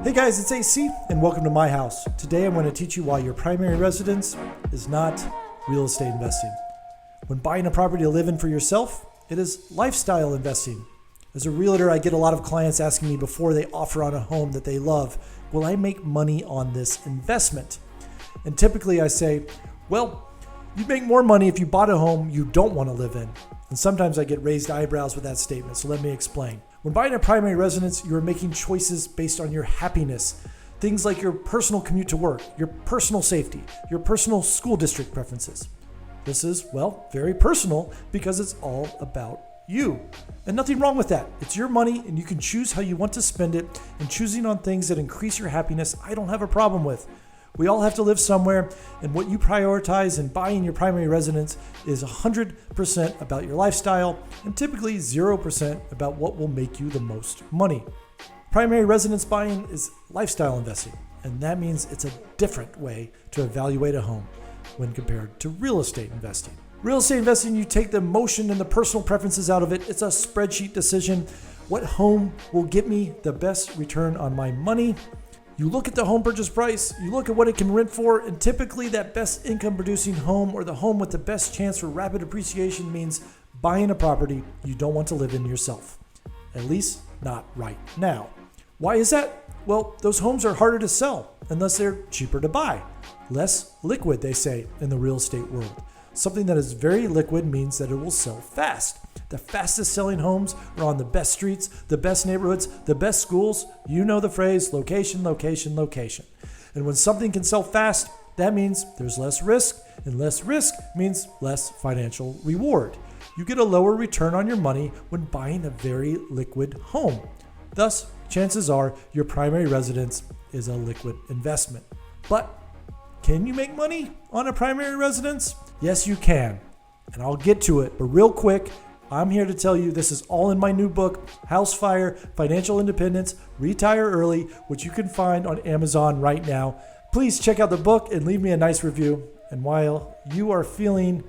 Hey guys, it's AC and welcome to my house. Today I'm going to teach you why your primary residence is not real estate investing. When buying a property to live in for yourself, it is lifestyle investing. As a realtor, I get a lot of clients asking me before they offer on a home that they love, will I make money on this investment? And typically I say, well, you'd make more money if you bought a home you don't want to live in. And sometimes I get raised eyebrows with that statement, so let me explain. When buying a primary residence, you are making choices based on your happiness. Things like your personal commute to work, your personal safety, your personal school district preferences. This is, well, very personal because it's all about you. And nothing wrong with that. It's your money and you can choose how you want to spend it, and choosing on things that increase your happiness, I don't have a problem with. We all have to live somewhere, and what you prioritize in buying your primary residence is 100% about your lifestyle and typically 0% about what will make you the most money. Primary residence buying is lifestyle investing, and that means it's a different way to evaluate a home when compared to real estate investing. Real estate investing, you take the emotion and the personal preferences out of it. It's a spreadsheet decision. What home will get me the best return on my money? You look at the home purchase price, you look at what it can rent for, and typically that best income producing home or the home with the best chance for rapid appreciation means buying a property you don't want to live in yourself. At least not right now. Why is that? Well, those homes are harder to sell unless they're cheaper to buy. Less liquid, they say, in the real estate world. Something that is very liquid means that it will sell fast. The fastest selling homes are on the best streets, the best neighborhoods, the best schools. You know the phrase, location, location, location. And when something can sell fast, that means there's less risk, and less risk means less financial reward. You get a lower return on your money when buying a very liquid home. Thus, chances are your primary residence is a liquid investment. But can you make money on a primary residence? Yes, you can. And I'll get to it, but real quick, I'm here to tell you this is all in my new book, F.I.R.E, Financial Independence, Retire Early, which you can find on Amazon right now. Please check out the book and leave me a nice review. And while you are feeling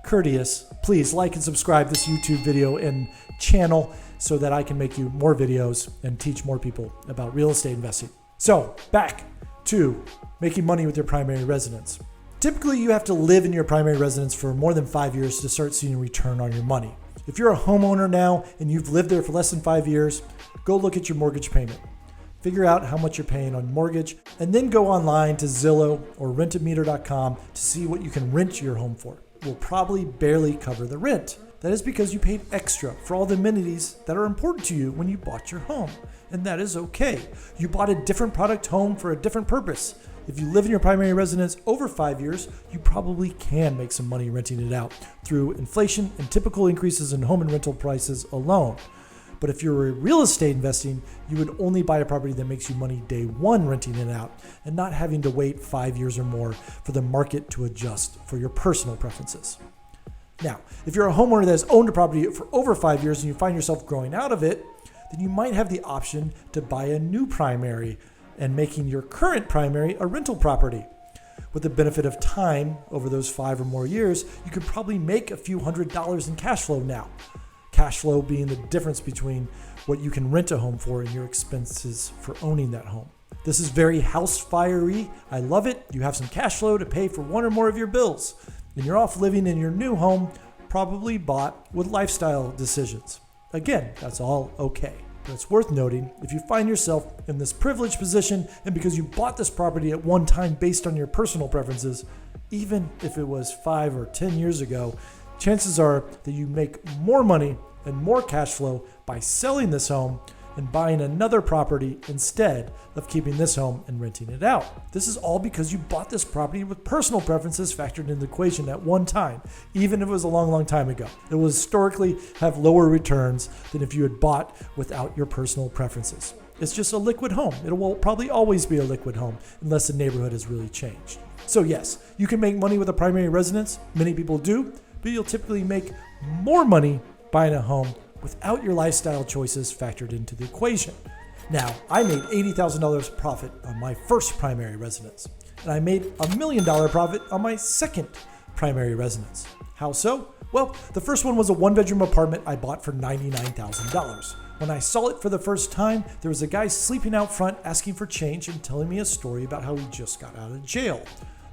courteous, please like and subscribe this YouTube video and channel so that I can make you more videos and teach more people about real estate investing. So back to making money with your primary residence. Typically, you have to live in your primary residence for more than 5 years to start seeing a return on your money. If you're a homeowner now and you've lived there for less than 5 years, go look at your mortgage payment. Figure out how much you're paying on mortgage, and then go online to Zillow or rentameter.com to see what you can rent your home for. It will probably barely cover the rent. That is because you paid extra for all the amenities that are important to you when you bought your home. And that is okay. You bought a different product home for a different purpose. If you live in your primary residence over 5 years, you probably can make some money renting it out through inflation and typical increases in home and rental prices alone. But if you're real estate investing, you would only buy a property that makes you money day one renting it out and not having to wait 5 years or more for the market to adjust for your personal preferences. Now, if you're a homeowner that has owned a property for over 5 years and you find yourself growing out of it, then you might have the option to buy a new primary and making your current primary a rental property. With the benefit of time over those 5 or more years, you could probably make a few $100s in cash flow now. Cash flow being the difference between what you can rent a home for and your expenses for owning that home. This is very F.I.R.E. I love it. You have some cash flow to pay for one or more of your bills, and you're off living in your new home, probably bought with lifestyle decisions. Again, that's all okay. But it's worth noting, if you find yourself in this privileged position and because you bought this property at one time based on your personal preferences, even if it was 5 or 10 years ago, chances are that you make more money and more cash flow by selling this home and buying another property instead of keeping this home and renting it out. This is all because you bought this property with personal preferences factored into the equation at one time, even if it was a long, long time ago. It will historically have lower returns than if you had bought without your personal preferences. It's just a liquid home. It will probably always be a liquid home unless the neighborhood has really changed. So yes, you can make money with a primary residence. Many people do, but you'll typically make more money buying a home without your lifestyle choices factored into the equation. Now, I made $80,000 profit on my first primary residence, and I made $1 million profit on my second primary residence. How so? Well, the first one was a one-bedroom apartment I bought for $99,000. When I saw it for the first time, there was a guy sleeping out front asking for change and telling me a story about how he just got out of jail.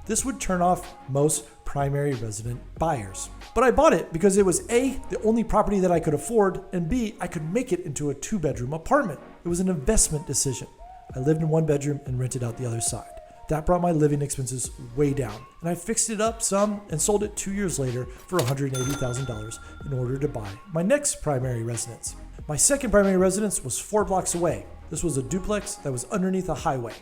This would turn off most primary resident buyers. But I bought it because it was A, the only property that I could afford, and B, I could make it into a 2-bedroom apartment. It was an investment decision. I lived in 1 bedroom and rented out the other side. That brought my living expenses way down, and I fixed it up some and sold it 2 years later for $180,000 in order to buy my next primary residence. My second primary residence was 4 blocks away. This was a duplex that was underneath a highway.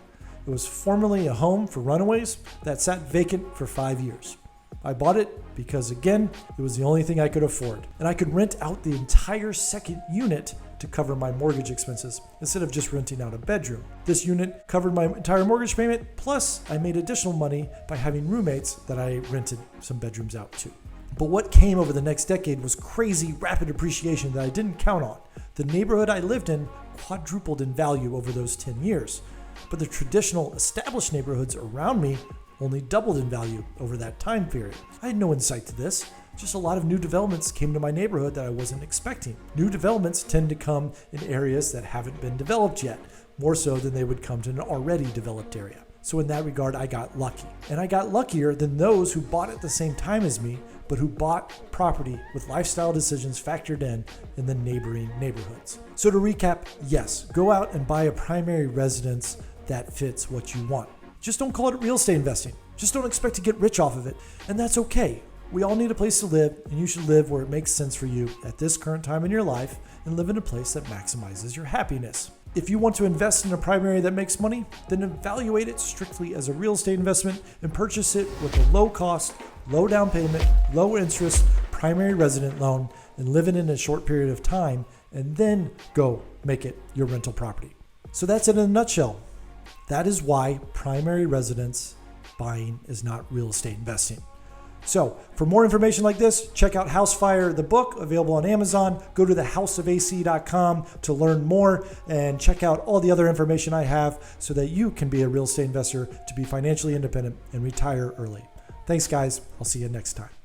It was formerly a home for runaways that sat vacant for 5 years. I bought it because, again, it was the only thing I could afford, and I could rent out the entire second unit to cover my mortgage expenses instead of just renting out a bedroom. This unit covered my entire mortgage payment, plus I made additional money by having roommates that I rented some bedrooms out to. But what came over the next decade was crazy rapid appreciation that I didn't count on. The neighborhood I lived in quadrupled in value over those 10 years, but the traditional established neighborhoods around me only doubled in value over that time period. I had no insight to this. Just a lot of new developments came to my neighborhood that I wasn't expecting. New developments tend to come in areas that haven't been developed yet, more so than they would come to an already developed area. So in that regard, I got lucky. And I got luckier than those who bought at the same time as me, but who bought property with lifestyle decisions factored in the neighboring neighborhoods. So to recap, yes, go out and buy a primary residence that fits what you want. Just don't call it real estate investing. Just don't expect to get rich off of it. And that's okay. We all need a place to live, and you should live where it makes sense for you at this current time in your life and live in a place that maximizes your happiness. If you want to invest in a primary that makes money, then evaluate it strictly as a real estate investment and purchase it with a low cost, low down payment, low interest primary resident loan and live it in a short period of time, and then go make it your rental property. So that's it in a nutshell. That is why primary residence buying is not real estate investing. So for more information like this, check out F.I.R.E, the book, available on Amazon. Go to thehouseofac.com to learn more and check out all the other information I have so that you can be a real estate investor to be financially independent and retire early. Thanks, guys. I'll see you next time.